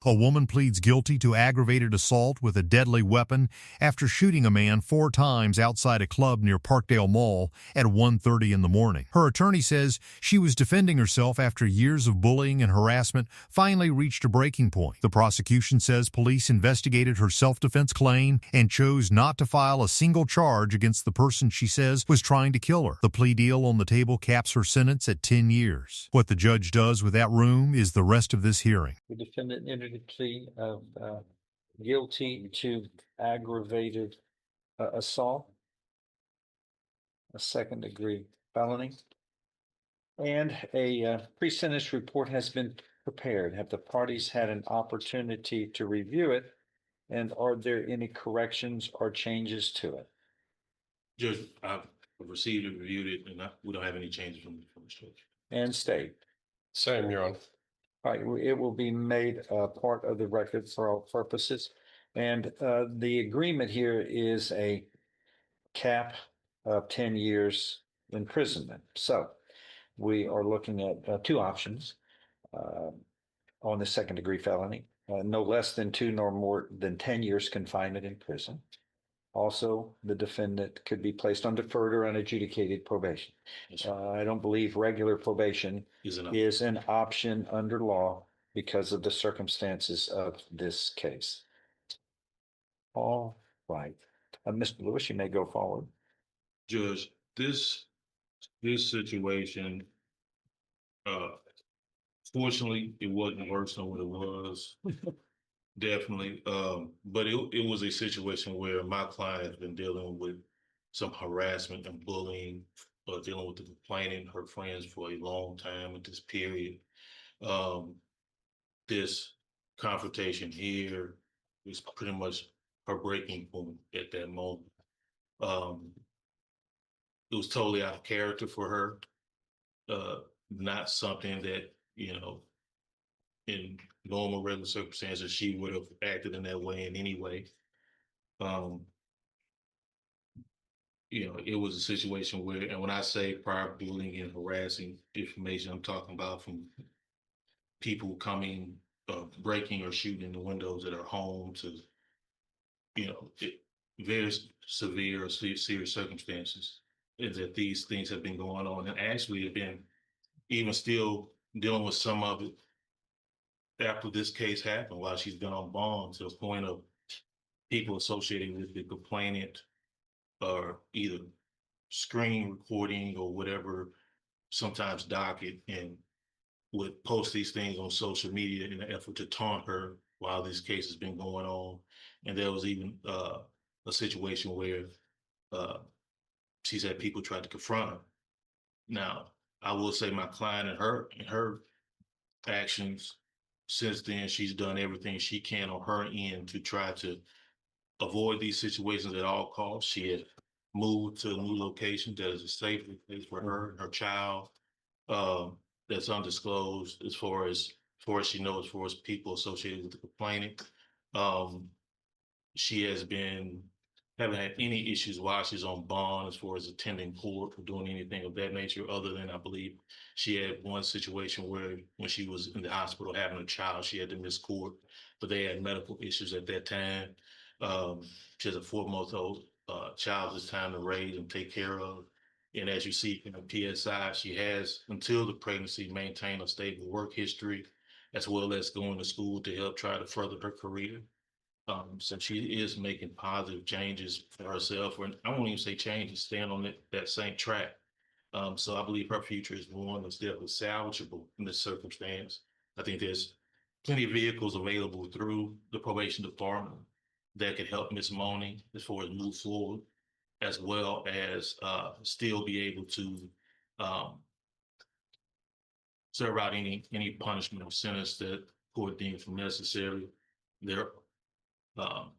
A woman pleads guilty to aggravated assault with a deadly weapon after shooting a man 4 times outside a club near Parkdale Mall at 1:30 in the morning. Her attorney says she was defending herself after years of bullying and harassment finally reached a breaking point. The prosecution says police investigated her self-defense claim and chose not to file a single charge against the person she says was trying to kill her. The plea deal on the table caps her sentence at 10 years. What the judge does with that room is the rest of this hearing. The defendant entered a plea of guilty to aggravated assault, a second-degree felony, and a pre-sentence report has been prepared. Have the parties had an opportunity to review it, and are there any corrections or changes to it? Judge, I've received and reviewed it, and we don't have any changes from the first judge. And state. Same, Your Honor. All right, it will be made part of the record for all purposes. And the agreement here is a cap of 10 years imprisonment. So we are looking at 2 options on the second-degree felony, no less than 2 nor more than 10 years confinement in prison. Also, the defendant could be placed on deferred or unadjudicated probation. Yes, I don't believe regular probation is an option under law because of the circumstances of this case. All right. Mr. Lewis, you may go forward. Judge, this situation, fortunately, it wasn't worse than what it was. Definitely. But it was a situation where my client has been dealing with some harassment and bullying, dealing with the complainant, her friends for a long time at this period. This confrontation here is pretty much her breaking point at that moment. It was totally out of character for her. Not something that, in normal regular circumstances, she would have acted in that way in any way. It was a situation where, and when I say prior bullying and harassing information, I'm talking about from people coming, breaking or shooting in the windows at her home to, very severe or serious circumstances, is that these things have been going on, and actually have been even still dealing with some of it after this case happened, while she's been on bond, to the point of people associated with the complainant or either screen recording or whatever, sometimes docket, and would post these things on social media in an effort to taunt her while this case has been going on. And there was even a situation where she's had people try to confront her. Now, I will say my client and her actions since then, she's done everything she can on her end to try to avoid these situations at all costs. She had moved to a new location that is a safe place for her and her child. That's undisclosed as far as she knows, as far as people associated with the complainant. She has haven't had any issues while she's on bond as far as attending court or doing anything of that nature, other than I believe she had one situation where when she was in the hospital having a child, she had to miss court, but they had medical issues at that time. She has a 4-month-old child this time to raise and take care of. And as you see in the PSI, she has, until the pregnancy, maintained a stable work history, as well as going to school to help try to further her career. So she is making positive changes for herself, or I won't even say changes, staying on that same track. So I believe her future is one that's definitely salvageable in this circumstance. I think there's plenty of vehicles available through the probation department that could help Ms. Money as far as move forward, as well as still be able to serve out any punishment or sentence that court deems necessary.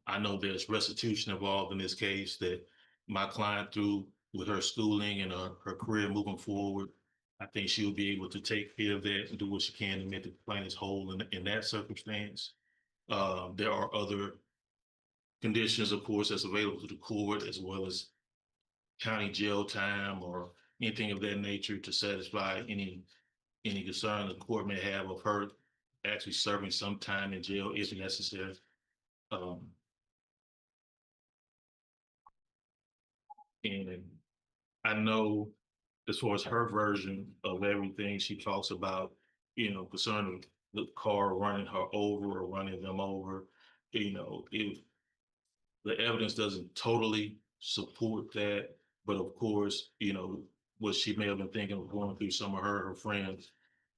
I know there's restitution involved in this case that my client, through with her schooling and her career moving forward, I think she'll be able to take care of that and do what she can to make the plaintiff whole in that circumstance. There are other conditions, of course, that's available to the court, as well as county jail time or anything of that nature to satisfy any concern the court may have of her actually serving some time in jail if necessary. And I know as far as her version of everything, she talks about, concerning the car running her over or running them over. If the evidence doesn't totally support that, but of course, what she may have been thinking of going through some of her friends,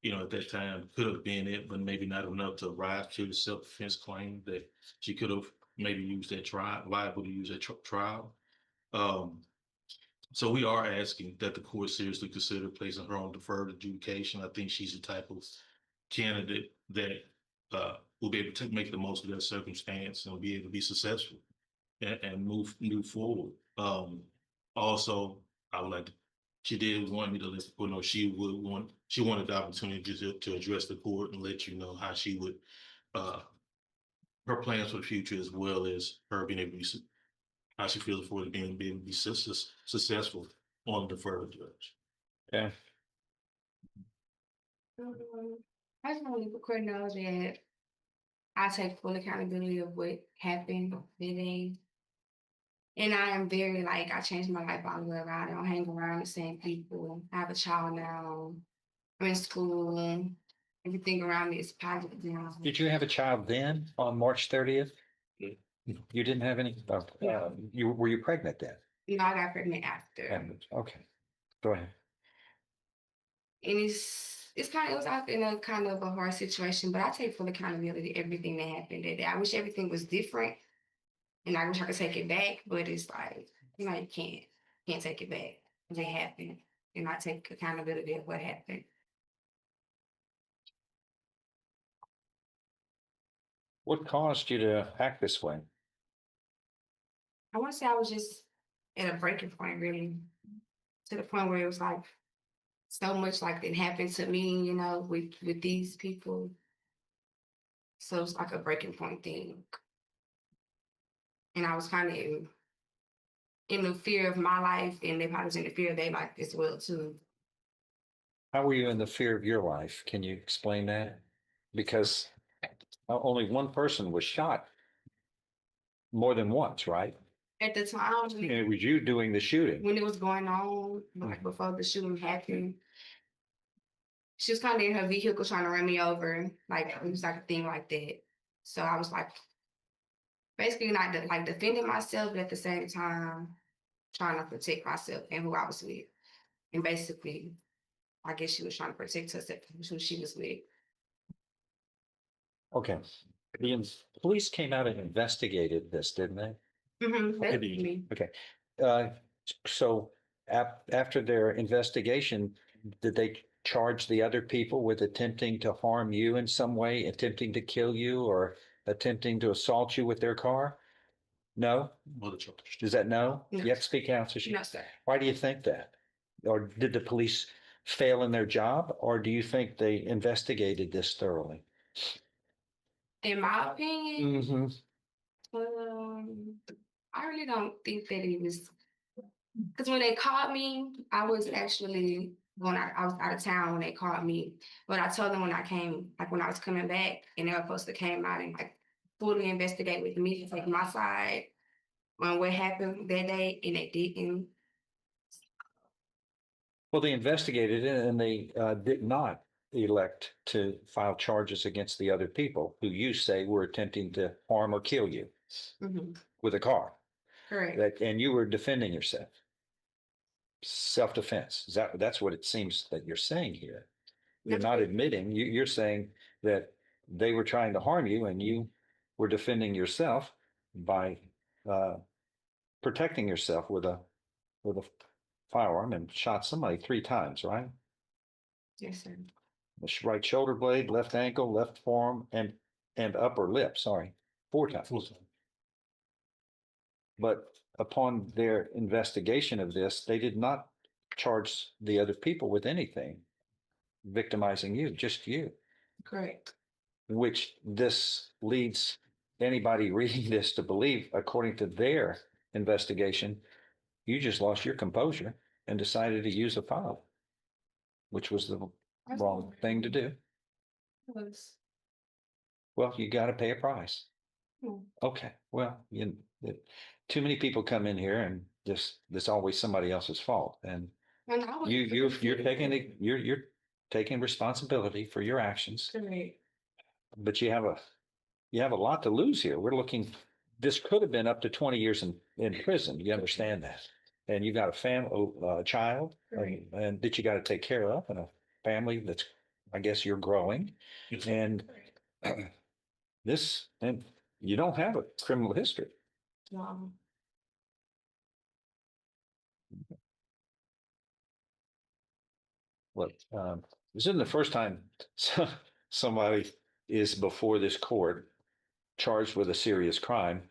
at that time could have been it, but maybe not enough to rise to the self-defense claim that she could have maybe used that trial, liable to use that trial. So we are asking that the court seriously consider placing her on deferred adjudication. I think she's the type of candidate that will be able to make the most of that circumstance and be able to be successful and move forward. Also, I would like to, she did want me to let the court know she wanted the opportunity to address the court and let you know how she would, her plans for the future, as well as her being able to be, how she feels for it being able to be successful on the deferred judge. Yeah. I just want to let the court know that I take full accountability of what happened that day. And I am very I changed my life all the way around. I don't hang around the same people. I have a child now. I'm in school. Everything around me is positive now. Did you have a child then on March 30th? Yeah. You didn't have any? Were you pregnant then? No, I got pregnant after. Okay. Go ahead. And it was out in a kind of a hard situation, but I take full accountability of everything that happened that day. I wish everything was different, and I wish I could take it back, but it's you can't take it back. It happened, and I take accountability of what happened. What caused you to act this way? I want to say I was just at a breaking point, really, to the point where it was so much that happened to me, with these people. So it's like a breaking point thing. And I was kind of in the fear of my life, and they probably was in the fear of their life as well, too. How were you in the fear of your life? Can you explain that? Because only one person was shot more than once, right? At the time, It was you doing the shooting. when it was going on, before the shooting happened, she was kind of in her vehicle trying to run me over. It was a thing like that. So I was basically not defending myself, but at the same time trying to protect myself and who I was with. And basically, I guess she was trying to protect herself from who she was with. Okay. The police came out and investigated this, didn't they? Basically. Okay. So after their investigation, did they charge the other people with attempting to harm you in some way, attempting to kill you, or attempting to assault you with their car? No? Mother charge. Is that no? No. You have to speak out. No, sir. Why do you think that? Or did the police fail in their job, or do you think they investigated this thoroughly? In my opinion, Mm-hmm. I really don't think that it was, because when they called me, I was actually I was out of town when they called me. But I told them when I came, when I was coming back, and they were supposed to came out and fully investigate with me to take my side on what happened that day, and they didn't. Well, they investigated it and they did not elect to file charges against the other people who you say were attempting to harm or kill you with a car. Correct. And you were defending yourself. Self-defense. That's what it seems that you're saying here. You're not admitting, you're saying that they were trying to harm you and you were defending yourself by protecting yourself with a firearm and shot somebody 3 times, right? Yes, sir. The right shoulder blade, left ankle, left forearm, and upper lip, 4 times. 4 times. But upon their investigation of this, they did not charge the other people with anything victimizing you, just you. Correct. Which this leads anybody reading this to believe, according to their investigation, you just lost your composure and decided to use a file, which was the wrong thing to do. It was. Well, you got to pay a price. Hmm. Okay, well, too many people come in here and just, there's always somebody else's fault. And And I was you're taking it, you're taking responsibility for your actions, correct. but you have a lot to lose here. We're looking, this could have been up to 20 years in prison. You understand that? And you got a child, Right. and that you got to take care of, and a family that's, I guess you're growing. Yes. And this, and you don't have a criminal history. Um, Look, this isn't the first time somebody is before this court charged with a serious crime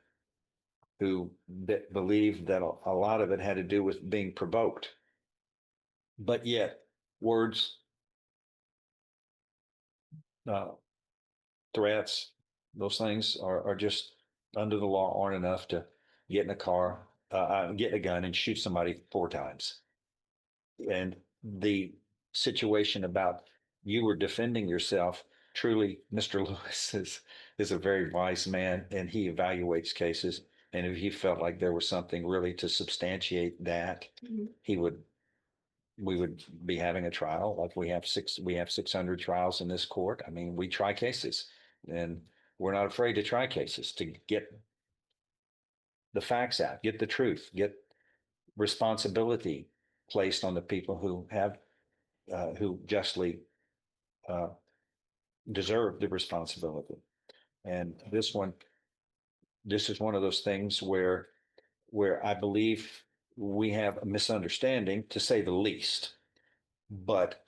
who believed that a lot of it had to do with being provoked. But yet, words, uh, threats, those things are just under the law aren't enough to get in a car, get a gun and shoot somebody 4 times. And the situation about you were defending yourself, truly, Mr. Lewis is a very wise man, and he evaluates cases. And if he felt like there was something really to substantiate that, mhm. we would be having a trial like we have 600 trials in this court. I mean, we try cases, and we're not afraid to try cases to get the facts out, get the truth, get responsibility placed on the people who justly uh, deserve the responsibility. And this is one of those things where I believe we have a misunderstanding, to say the least. But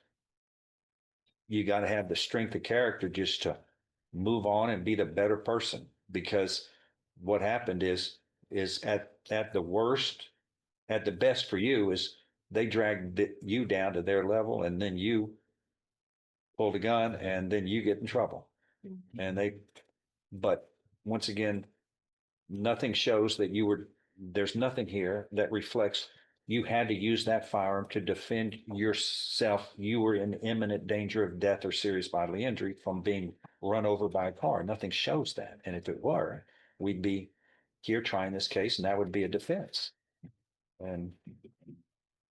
you got to have the strength of character just to move on and be the better person. Because what happened is at the worst, at the best for you, is they dragged you down to their level, and then you pulled a gun, and then you get in trouble. And but once again, nothing shows that there's nothing here that reflects you had to use that firearm to defend yourself. You were in imminent danger of death or serious bodily injury from being run over by a car. Nothing shows that. And if it were, we'd be here trying this case, and that would be a defense.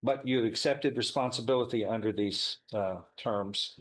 But you accepted responsibility under these terms,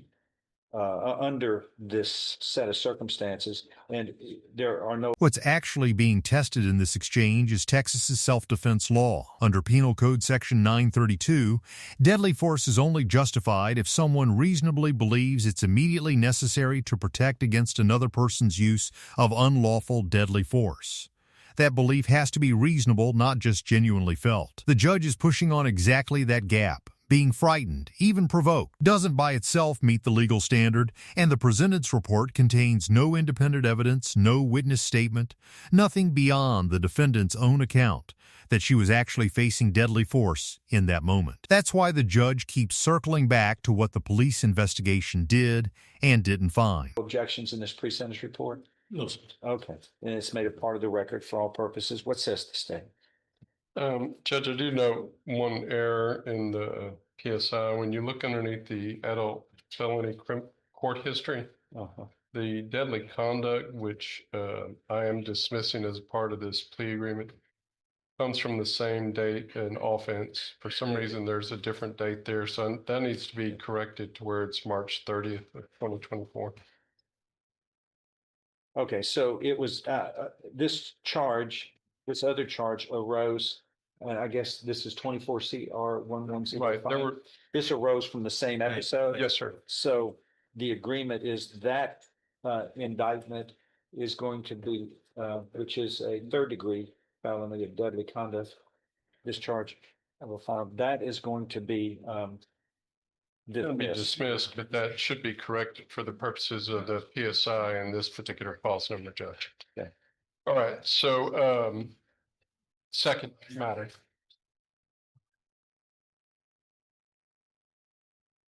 under this set of circumstances, and there are no. What's actually being tested in this exchange is Texas's self-defense law. Under Penal Code Section 932, deadly force is only justified if someone reasonably believes it's immediately necessary to protect against another person's use of unlawful deadly force. That belief has to be reasonable, not just genuinely felt. The judge is pushing on exactly that gap. Being frightened, even provoked, doesn't by itself meet the legal standard, and the presentence report contains no independent evidence, no witness statement, nothing beyond the defendant's own account that she was actually facing deadly force in that moment. That's why the judge keeps circling back to what the police investigation did and didn't find. Objections in this pre-sentence report? No, sir. Okay, and it's made a part of the record for all purposes. What says the state? Judge, I do note one error in the PSI. When you look underneath the adult felony court history, Uh-huh. the deadly conduct, which I am dismissing as part of this plea agreement, comes from the same date and offense. For some reason, there's a different date there, so that needs to be corrected to where it's March 30th of 2024. Okay, so it was this other charge arose, and I guess this is 24 CR 1105. Right, there were, This arose from the same episode. yes, sir. So the agreement is that indictment is going to be, which is a third-degree felony of deadly conduct, discharge of a firearm. That is going to be It'll be dismissed, but that should be corrected for the purposes of the PSI and this particular clause number, Judge. Okay. All right, so second matter.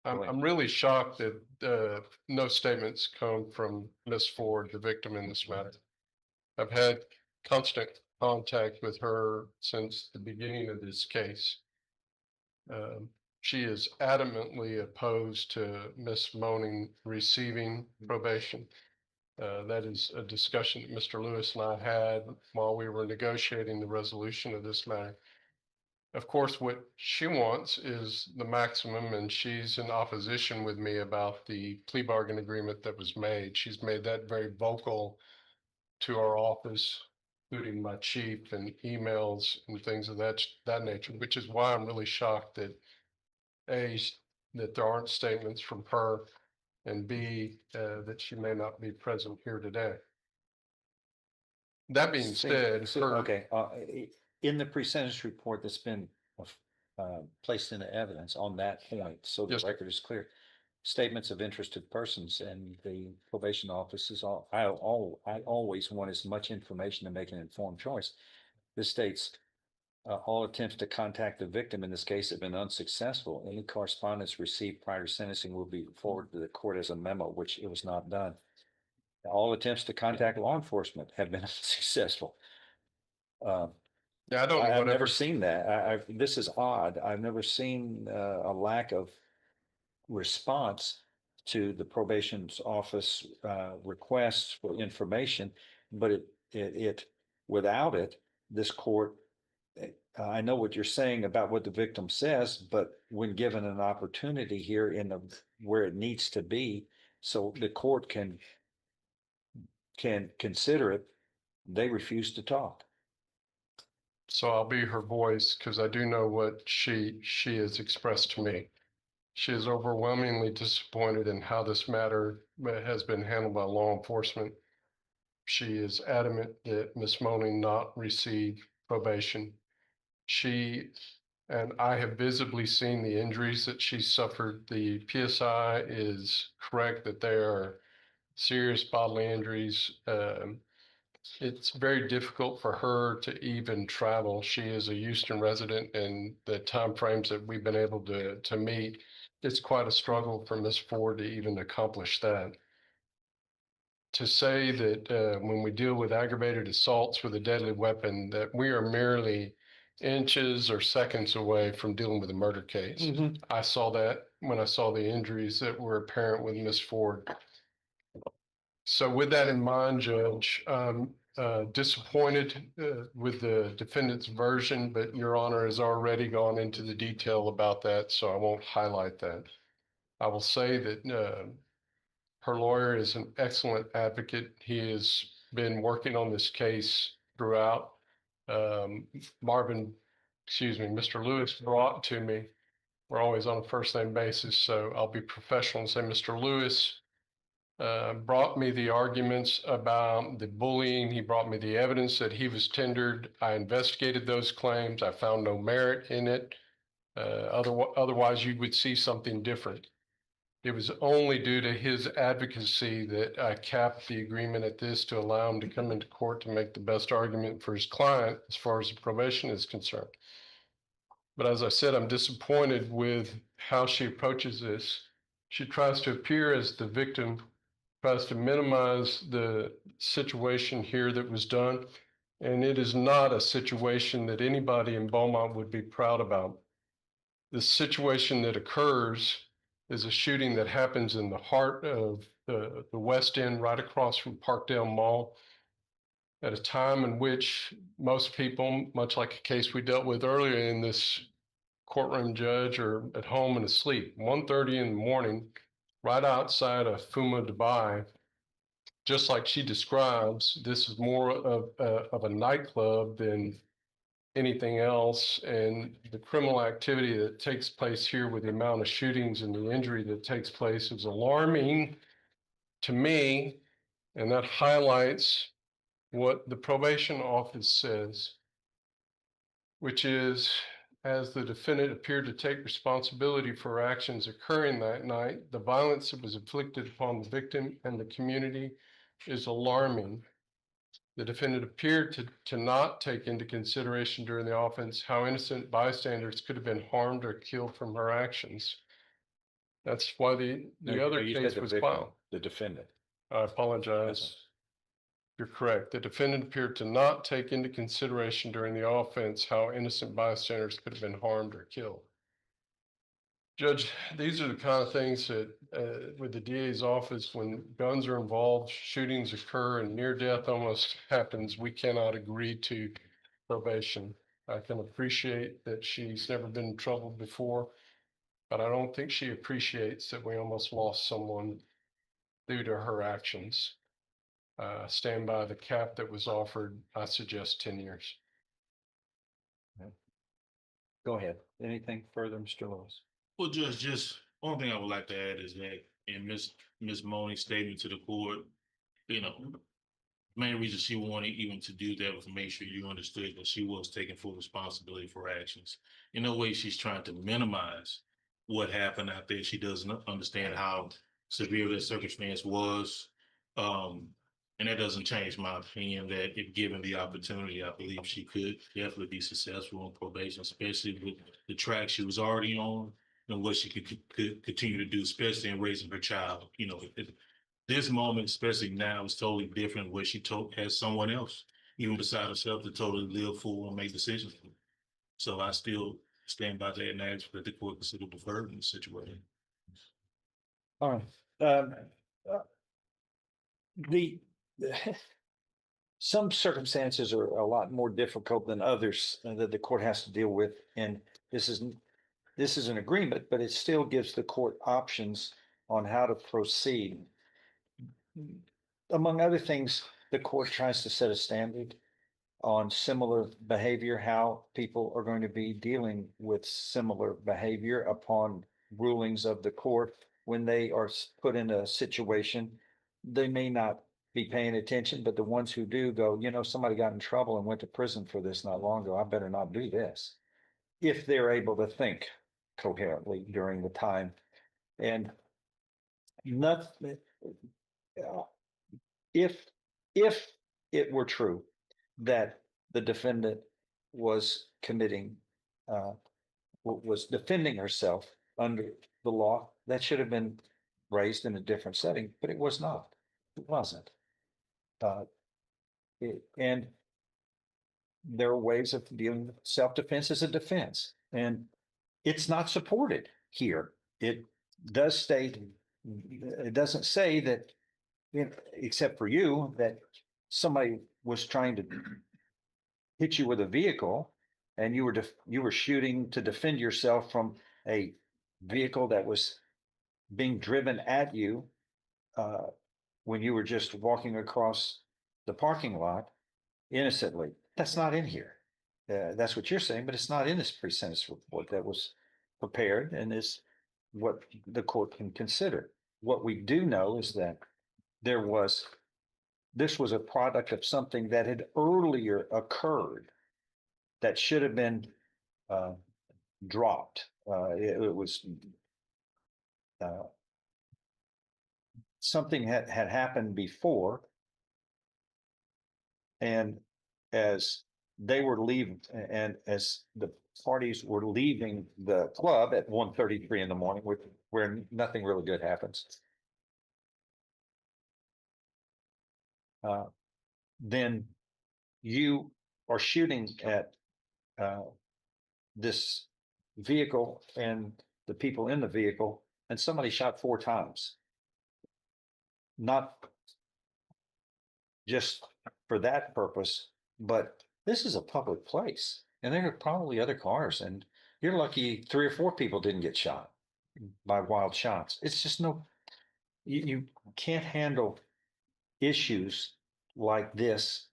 I'm really shocked that no statements come from Miss Ford, the victim in this matter. I've had constant contact with her since the beginning of this case. She is adamantly opposed to Miss Moaning receiving probation. That is a discussion that Mr. Lewis and I had while we were negotiating the resolution of this matter. Of course, what she wants is the maximum, and she's in opposition with me about the plea bargain agreement that was made. She's made that very vocal to our office, including my chief and emails and things of that nature, which is why I'm really shocked that that there aren't statements from her, and B, that she may not be present here today. That being said, Okay, in the pre-sentence report that's been placed into evidence on that point, so the Yes, sir. record is clear. Statements of interested persons and the probation office is I always want as much information to make an informed choice. This states, all attempts to contact the victim in this case have been unsuccessful. Any correspondence received prior to sentencing will be forwarded to the court as a memo, which it was not done. All attempts to contact law enforcement have been unsuccessful. Yeah, I don't know I've whatever. never seen that. This is odd. I've never seen a lack of response to the probation's office requests for information, but without it, this court, I know what you're saying about what the victim says, but when given an opportunity here where it needs to be, so the court can consider it, they refuse to talk. So I'll be her voice because I do know what she has expressed to me. She is overwhelmingly disappointed in how this matter has been handled by law enforcement. She is adamant that Ms. Moaning not receive probation. She and I have visibly seen the injuries that she suffered. The PSI is correct that they are serious bodily injuries. It's very difficult for her to even travel. She is a Houston resident, and the timeframes that we've been able to meet, it's quite a struggle for Ms. Ford to even accomplish that. To say that when we deal with aggravated assaults with a deadly weapon, that we are merely inches or seconds away from dealing with a murder case. I saw that when I saw the injuries that were apparent with Ms. Ford. So with that in mind, Judge, disappointed with the defendant's version, but Your Honor has already gone into the detail about that, so I won't highlight that. I will say that her lawyer is an excellent advocate. He has been working on this case throughout. Mr. Lewis brought to me, we're always on a first name basis, so I'll be professional and say Mr. Lewis brought me the arguments about the bullying. He brought me the evidence that he was tendered. I investigated those claims. I found no merit in it. Otherwise, you would see something different. It was only due to his advocacy that I capped the agreement at this to allow him to come into court to make the best argument for his client as far as the probation is concerned. But as I said, I'm disappointed with how she approaches this. She tries to appear as the victim, tries to minimize the situation here that was done. And it is not a situation that anybody in Beaumont would be proud about. The situation that occurs is a shooting that happens in the heart of the West End, right across from Parkdale Mall, at a time in which most people, much like a case we dealt with earlier in this courtroom, Judge, are at home and asleep. 1:30 in the morning, right outside of Fuma, Dubai. Just like she describes, this is more of a nightclub than anything else. And the criminal activity that takes place here with the amount of shootings and the injury that takes place is alarming to me. And that highlights what the probation office says, which is, as the defendant appeared to take responsibility for actions occurring that night, the violence that was inflicted upon the victim and the community is alarming. The defendant appeared to not take into consideration during the offense how innocent bystanders could have been harmed or killed from her actions. That's why the other case was filed. The defendant. I apologize. You're correct. The defendant appeared to not take into consideration during the offense how innocent bystanders could have been harmed or killed. Judge, these are the kind of things that, with the DA's office, when guns are involved, shootings occur and near death almost happens, we cannot agree to probation. I can appreciate that she's never been in trouble before, but I don't think she appreciates that we almost lost someone due to her actions. Stand by the cap that was offered. I suggest 10 years. Go ahead. Anything further, Mr. Lewis? Well, just one thing I would like to add is that in Miss Moni's statement to the court, you know, main reason she wanted even to do that was to make sure you understood that she was taking full responsibility for her actions. In no way she's trying to minimize what happened out there. She doesn't understand how severe that circumstance was. And that doesn't change my opinion that if given the opportunity, I believe she could definitely be successful in probation, especially with the track she was already on and what she could continue to do, especially in raising her child. You know, this moment, especially now, is totally different where she has someone else, even beside herself, to totally live for and make decisions for. So I still stand by that and ask that the court consider deferred in the situation. All right. The some circumstances are a lot more difficult than others that the court has to deal with, and this is an agreement, but it still gives the court options on how to proceed. Among other things, the court tries to set a standard on similar behavior, how people are going to be dealing with similar behavior upon rulings of the court when they are put in a situation. They may not be paying attention, but the ones who do go, you know, somebody got in trouble and went to prison for this not long ago. I better not do this. If they're able to think coherently during the time. And nothing, if it were true that the defendant was committing, was defending herself under the law, that should have been raised in a different setting, but it was not. It wasn't. And there are ways of dealing with self-defense as a defense, and it's not supported here. It does state, it doesn't say that, you know, except for you, that somebody was trying to hit you with a vehicle and you were shooting to defend yourself from a vehicle that was being driven at you when you were just walking across the parking lot innocently. That's not in here. That's what you're saying, but it's not in this pre-sentence report that was prepared and is what the court can consider. What we do know is that this was a product of something that had earlier occurred that should have been dropped. It was something had happened before, and as they were leaving, and as the parties were leaving the club at 1:33 in the morning, where nothing really good happens, then you are shooting at this vehicle and the people in the vehicle, and somebody shot 4 times. Not just for that purpose, but this is a public place and there are probably other cars, and you're lucky 3 or 4 people didn't get shot by wild shots. It's just you can't handle issues like this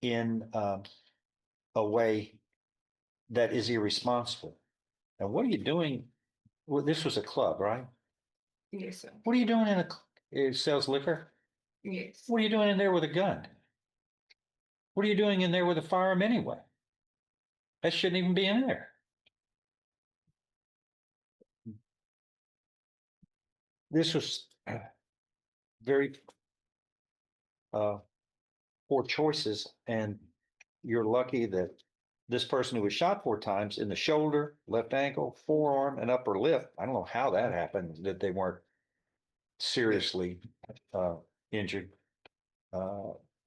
in a way that is irresponsible. And what are you doing? Well, this was a club, right? Yes, sir. What are you doing it sells liquor? Yes. What are you doing in there with a gun? What are you doing in there with a firearm anyway? That shouldn't even be in there. This was very poor choices, and you're lucky that this person who was shot 4 times in the shoulder, left ankle, forearm, and upper lip, I don't know how that happened, that they weren't seriously injured.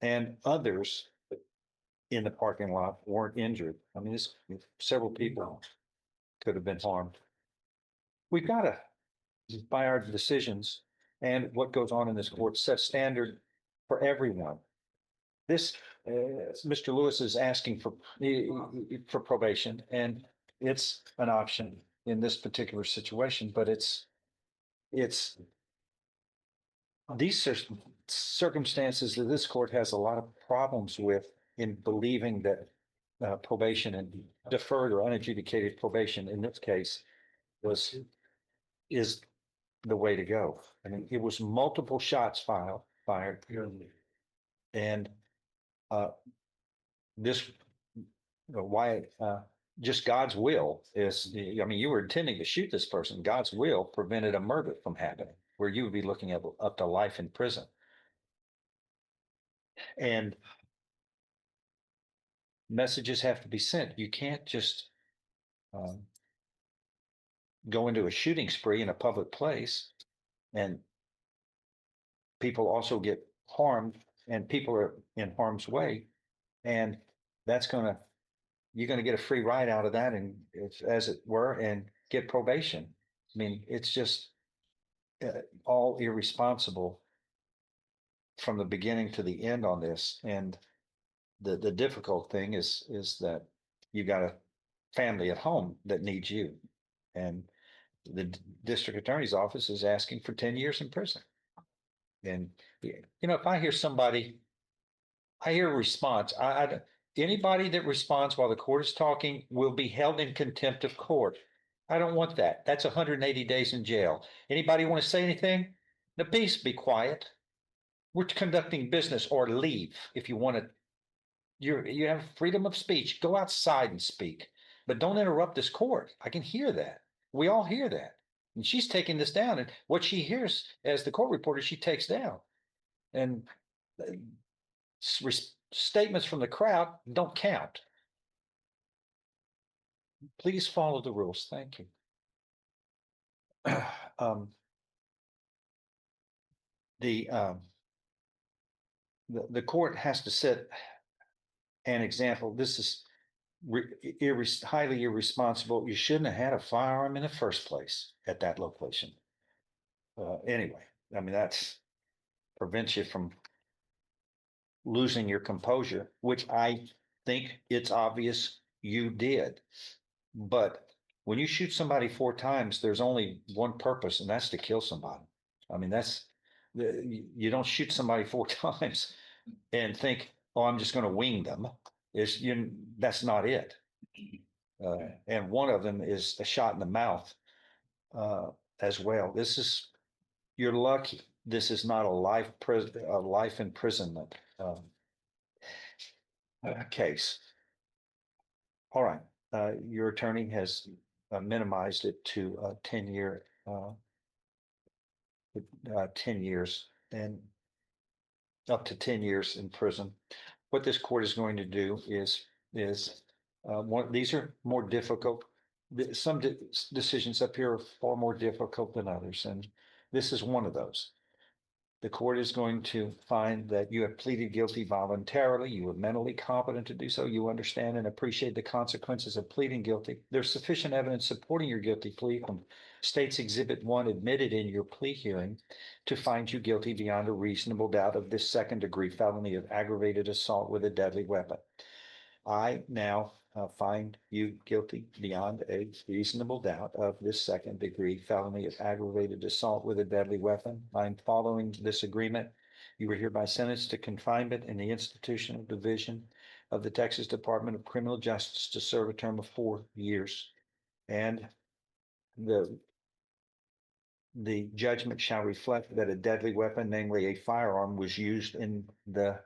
And others in the parking lot weren't injured. I mean, several people could have been harmed. we've got to, by our decisions and what goes on in this court, set standard for everyone. This, Mr. Lewis is asking for probation, and it's an option in this particular situation, but it's these circumstances that this court has a lot of problems with in believing that probation and deferred or unadjudicated probation in this case is the way to go. I mean, it was multiple shots fired. And this, why, just God's will is, I mean, you were intending to shoot this person. God's will prevented a murder from happening, where you would be looking at up to life in prison. And messages have to be sent. You can't just go into a shooting spree in a public place and people also get harmed and people are in harm's way. And that's you're going to get a free ride out of that, and it's, as it were, and get probation. I mean, it's just all irresponsible from the beginning to the end on this. And the difficult thing is that you got a family at home that needs you, and the district attorney's office is asking for 10 years in prison. And if I hear somebody, I hear a response. Anybody that responds while the court is talking will be held in contempt of court. I don't want that. That's 180 days in jail. Anybody want to say anything? The peace, be quiet. We're conducting business, or leave if you want to. You have freedom of speech. Go outside and speak, but don't interrupt this court. I can hear that. We all hear that. And she's taking this down, and what she hears as the court reporter, she takes down. And statements from the crowd don't count. Please follow the rules. Thank you. The court has to set an example. This is highly irresponsible. You shouldn't have had a firearm in the first place at that location. Anyway, I mean, that's prevents you from losing your composure, which I think it's obvious you did. But when you shoot somebody 4 times, there's only one purpose, and that's to kill somebody. I mean, you don't shoot somebody 4 times and think, oh, I'm just going to wing them. That's not it. And one of them is a shot in the mouth as well. You're lucky. This is not a life imprisonment case. All right. Your attorney has minimized it to 10 years and up to 10 years in prison. What this court is going to do is these are more difficult. Some decisions up here are far more difficult than others, and this is one of those. The court is going to find that you have pleaded guilty voluntarily. You are mentally competent to do so. You understand and appreciate the consequences of pleading guilty. There's sufficient evidence supporting your guilty plea from State's Exhibit 1 admitted in your plea hearing to find you guilty beyond a reasonable doubt of this second-degree felony of aggravated assault with a deadly weapon. I now find you guilty beyond a reasonable doubt of this second-degree felony of aggravated assault with a deadly weapon. I'm following this agreement. You were hereby sentenced to confinement in the institutional division of the Texas Department of Criminal Justice to serve a term of 4 years. And the judgment shall reflect that a deadly weapon, namely a firearm, was used in the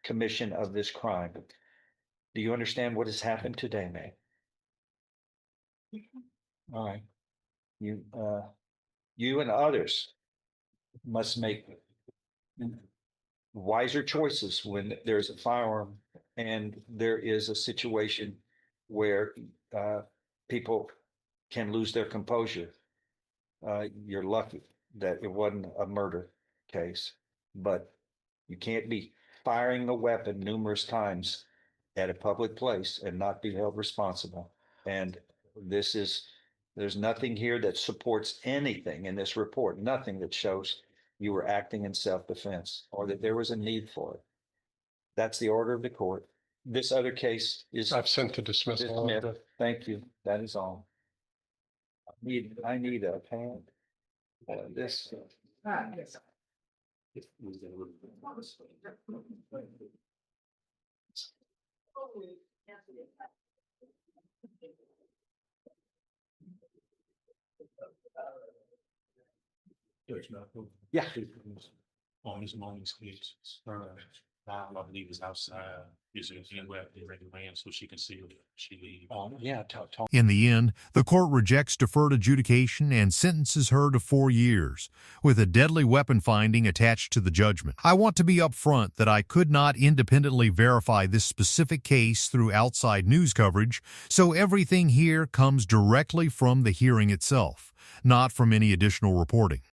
commission of this crime. Do you understand what has happened today, May? All right. You and others must make wiser choices when there's a firearm and there is a situation where people can lose their composure. You're lucky that it wasn't a murder case, but you can't be firing a weapon numerous times at a public place and not be held responsible. And this is There's nothing here that supports anything in this report, nothing that shows you were acting in self-defense or that there was a need for it. That's the order of the court. This other case is I've sent the dismissal. dismissed. Thank you. That is all. I need a pen. This. Yeah. On Ms. Mooney's case, I believe is outside, is there anywhere they ran so she can see her, she leave? Yeah. In the end, the court rejects deferred adjudication and sentences her to 4 years, with a deadly weapon finding attached to the judgment. I want to be upfront that I could not independently verify this specific case through outside news coverage, so everything here comes directly from the hearing itself, not from any additional reporting.